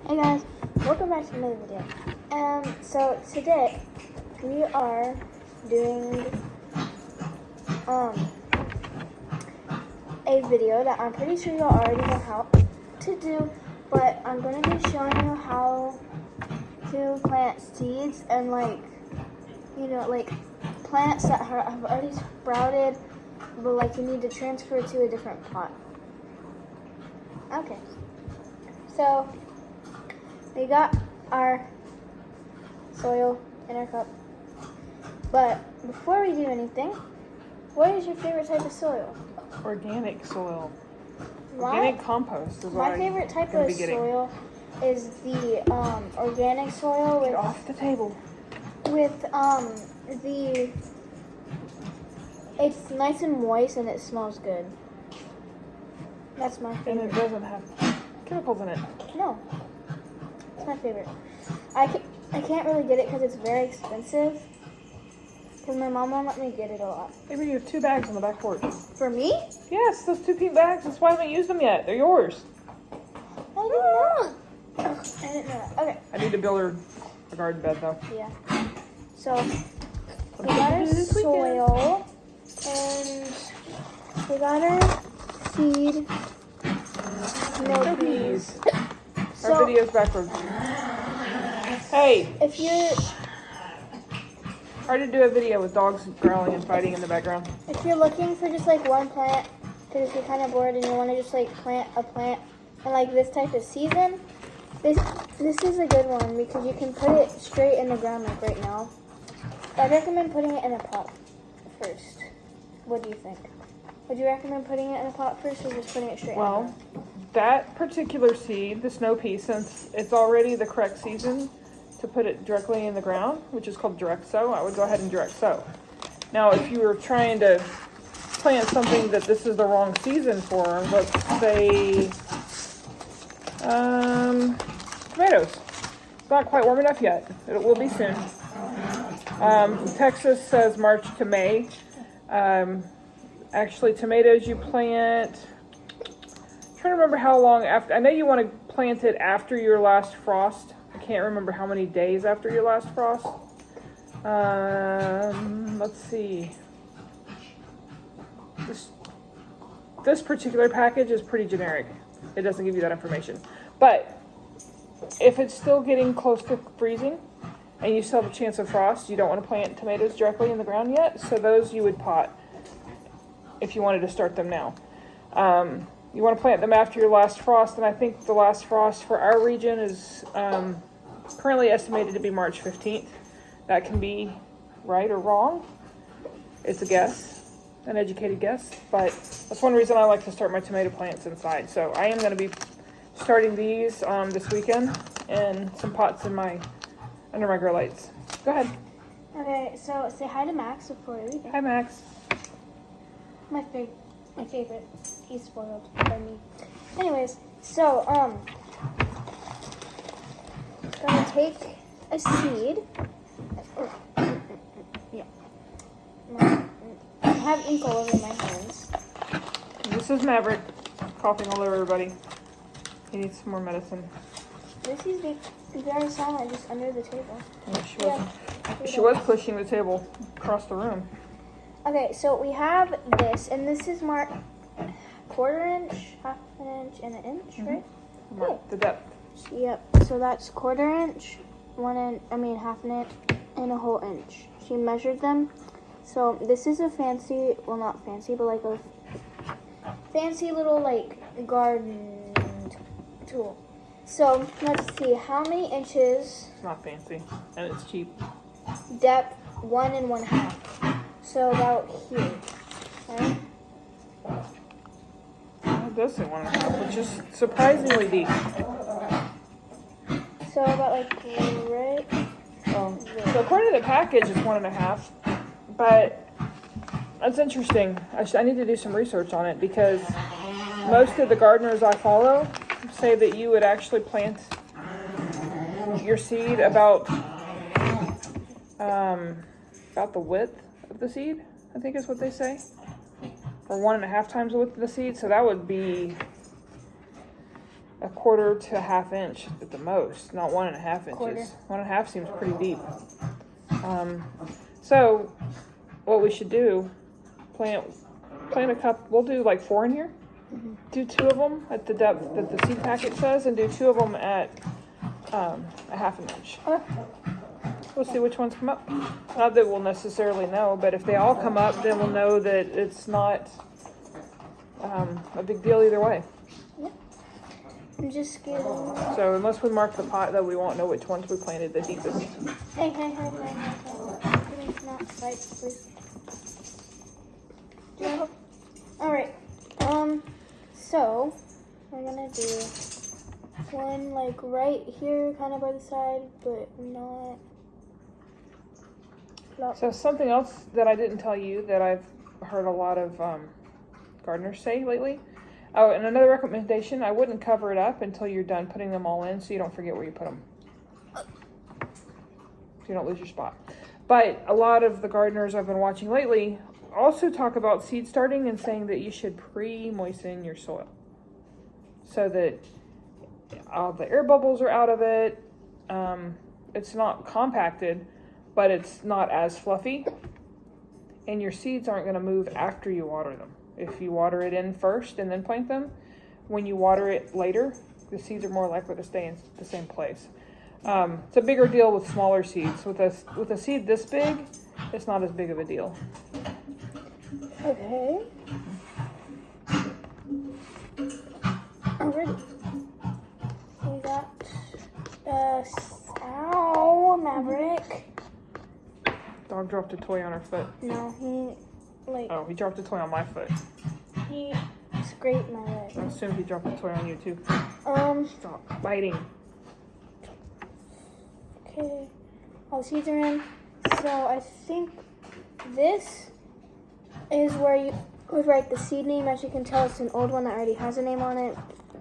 Hey guys, welcome back to another video. So today we are doing a video that I'm pretty sure you already know how to do, but I'm going to be showing you how to plant seeds and plants that have already sprouted, but you need to transfer to a different pot. Okay, so we got our soil in our cup, but before we do anything, what is your favorite type of soil? Organic soil. Organic compost is what my favorite type of soil is the organic soil with Get off the table. With it's nice and moist and it smells good. That's my favorite. And it doesn't have chemicals in it. No. It's my favorite. I can't really get it because it's very expensive. Because my mom won't let me get it a lot. Maybe you have 2 bags on the back porch. For me? Yes, those 2 pink bags. That's why I haven't used them yet. They're yours. I didn't know. I didn't know that. Okay. I need to build her a garden bed though. Yeah. So we got our soil and we got our seed. No peas. So, our video's backwards. Hey, if you're hard to do a video with dogs growling and fighting in the background. If you're looking for just one plant, because if you're kind of bored and you want to just plant a plant in this type of season, this is a good one because you can put it straight in the ground right now. I recommend putting it in a pot first. What do you think? Would you recommend putting it in a pot first or just putting it straight in the ground? That particular seed, the snow pea, since it's already the correct season to put it directly in the ground, which is called direct sow, I would go ahead and direct sow. Now, if you were trying to plant something that this is the wrong season for, let's say tomatoes. It's not quite warm enough yet. It will be soon. Texas says March to May. Actually, tomatoes you plant, I'm trying to remember how long after. I know you want to plant it after your last frost. I can't remember how many days after your last frost. Let's see. This particular package is pretty generic. It doesn't give you that information. But if it's still getting close to freezing and you still have a chance of frost, you don't want to plant tomatoes directly in the ground yet. So those you would pot if you wanted to start them now. You want to plant them after your last frost, and I think the last frost for our region is currently estimated to be March 15th. That can be right or wrong. It's a guess, an educated guess, but that's one reason I like to start my tomato plants inside. So I am going to be starting these this weekend in some pots under my grow lights. Go ahead. Okay, so say hi to Max before we begin. Hi, Max. My favorite. He's spoiled by me. Anyways, so gonna take a seed. Yeah. I have ink all over my hands. This is Maverick coughing all over everybody. He needs some more medicine. This is very silent, just under the table. Yeah, she was pushing the table across the room. Okay, so we have this, and this is marked 1/4 inch, 1/2 inch, and 1 inch, right? Okay. The depth. Yep. So that's 1/4 inch, 1/2 inch, and a whole inch. She measured them. So this is a fancy, well, not fancy, but a fancy little garden tool. So let's see, how many inches? It's not fancy, and it's cheap. Depth 1 1/2. So about here, right? It does say 1 1/2, which is surprisingly deep. So about right. So according to the package, it's 1 1/2, but that's interesting. I need to do some research on it because most of the gardeners I follow say that you would actually plant your seed about the width of the seed, I think is what they say, or 1 1/2 times the width of the seed. So that would be a quarter to a half inch at the most, not 1.5 inches. Quarter. 1.5 seems pretty deep. So what we should do, plant a cup. We'll do like 4 in here. Mm-hmm. Do 2 of them at the depth that the seed packet says, and do 2 of them at a 1/2 inch. We'll see which ones come up. Not that we'll necessarily know, but if they all come up, then we'll know that it's not a big deal either way. Yep. I'm just getting. So unless we mark the pot, though, we won't know which ones we planted the deepest. Hey. Not fight, please. Yeah. All right. So we're gonna do one like right here, kind of by the side, but not. So something else that I didn't tell you that I've heard a lot of gardeners say lately. Oh, and another recommendation, I wouldn't cover it up until you're done putting them all in so you don't forget where you put them. So you don't lose your spot. But a lot of the gardeners I've been watching lately also talk about seed starting and saying that you should pre-moisten your soil so that all the air bubbles are out of it. It's not compacted, but it's not as fluffy, and your seeds aren't going to move after you water them. If you water it in first and then plant them, when you water it later, the seeds are more likely to stay in the same place. It's a bigger deal with smaller seeds. With a seed this big, it's not as big of a deal. Okay. Alrighty. We got ow, Maverick. Dog dropped a toy on her foot. No, he dropped a toy on my foot. he scraped my leg. I assume he dropped a toy on you too. Stop biting. Okay. All the seeds are in. So I think this is where you would write the seed name. As you can tell, it's an old one that already has a name on it.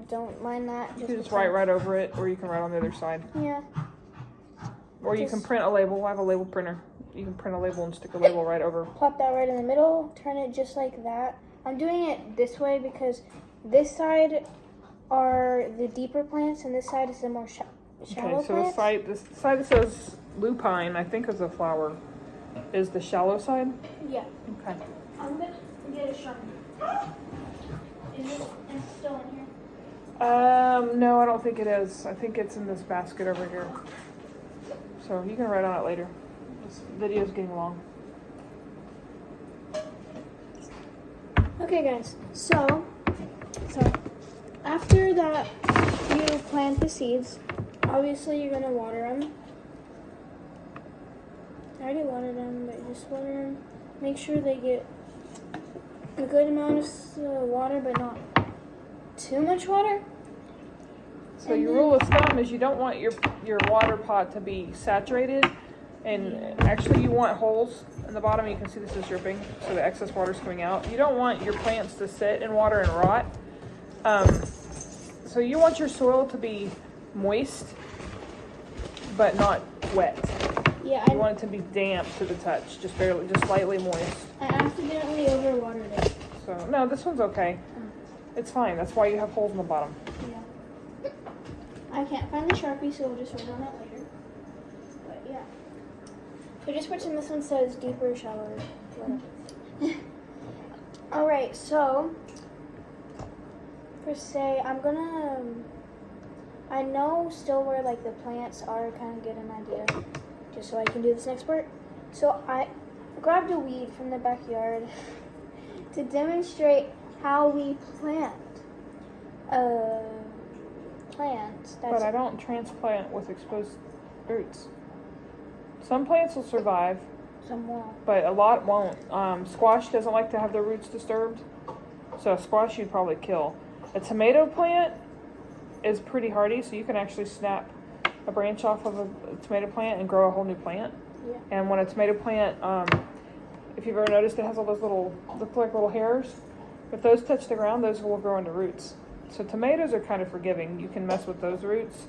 Don't mind that. You can just write right over it, or you can write on the other side. Yeah. Or you can print a label. I have a label printer. You can print a label and stick a label right over. Plop that right in the middle. Turn it just like that. I'm doing it this way because this side are the deeper plants, and this side is the more shallow Okay, so plants. the side that says lupine, I think is a flower, is the shallow side? Yeah. Okay. I'm going to get a sharpie. Is it still in here? No, I don't think it is. I think it's in this basket over here. So you can write on it later. This video's getting long. Okay, guys. So after that, you plant the seeds. Obviously, you're gonna water them. I already watered them, but just water them. Make sure they get a good amount of water, but not too much water. So your rule of thumb is you don't want your water pot to be saturated, and actually you want holes in the bottom. You can see this is dripping, so the excess water is coming out. You don't want your plants to sit in water and rot. So you want your soil to be moist, but not wet. Yeah, You want it to be damp to the touch, just barely, just slightly moist. I accidentally overwatered it. So no, this one's okay. It's fine. That's why you have holes in the bottom. Yeah. I can't find the Sharpie, so we'll just write on it later. But yeah. So just switching, this one says deeper, shallower, whatever. Alright, so per se, I know still where like the plants are, kind of get an idea, just so I can do this next part. So I grabbed a weed from the backyard to demonstrate how we plant plants. But I don't transplant with exposed roots. Some plants will survive, Some won't. but a lot won't. Squash doesn't like to have their roots disturbed, so a squash you'd probably kill. A tomato plant is pretty hardy, so you can actually snap a branch off of a tomato plant and grow a whole new plant. Yeah. And when a tomato plant, if you've ever noticed, it has all those look like little hairs. If those touch the ground, those will grow into roots. So tomatoes are kind of forgiving. You can mess with those roots,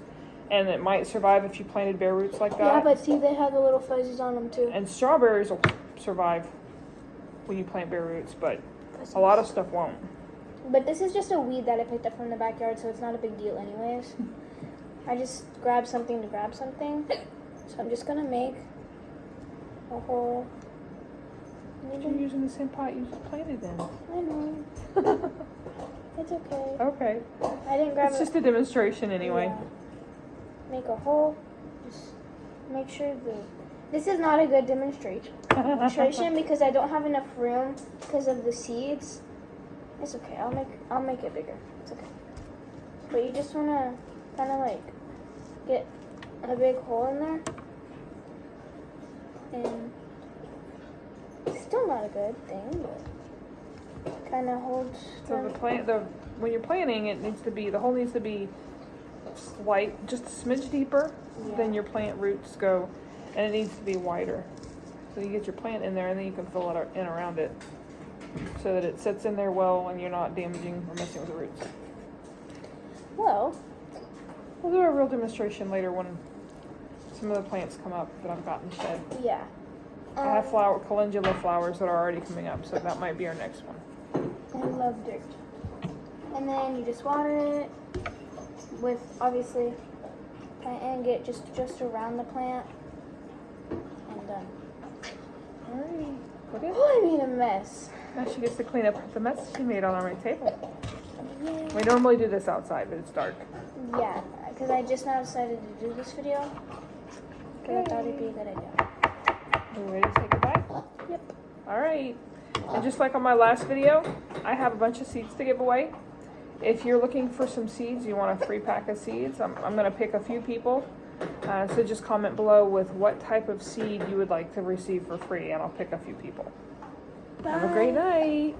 and it might survive if you planted bare roots like that. Yeah, but see, they have the little fuzzies on them too. And strawberries will survive when you plant bare roots, but a lot of stuff won't. But this is just a weed that I picked up from the backyard, so it's not a big deal anyways. I just grabbed something to grab something. So I'm just gonna make a hole. You're using the same pot you just planted in. I know. It's okay. Okay. I didn't grab It's just a demonstration anyway. Yeah. Make a hole. Just make sure this is not a good demonstration because I don't have enough room because of the seeds. It's okay. I'll make it bigger. It's okay. But you just wanna kind of like get a big hole in there, and it's still not a good thing, but kind of holds. So when you're planting, the hole needs to be slight, just a smidge deeper than your plant roots go, and it needs to be wider. So you get your plant in there, and then you can fill it in around it, so that it sits in there well, and you're not damaging or messing with the roots. Well, we'll do a real demonstration later when some of the plants come up that I've got in the shed. Yeah. I have calendula flowers that are already coming up, so that might be our next one. I love dirt. And then you just water it with, obviously, and get just around the plant. And done. Alright. Put it. Oh, I made a mess. Now she gets to clean up the mess she made on our table. Yeah. We normally do this outside, but it's dark. Yeah, because I just now decided to do this video. Because I thought it'd be a good idea. Are you ready to say goodbye? Yep. Alright. And just like on my last video, I have a bunch of seeds to give away. If you're looking for some seeds, you want a free pack of seeds, I'm going to pick a few people. So just comment below with what type of seed you would like to receive for free, and I'll pick a few people. Bye. Have a great night.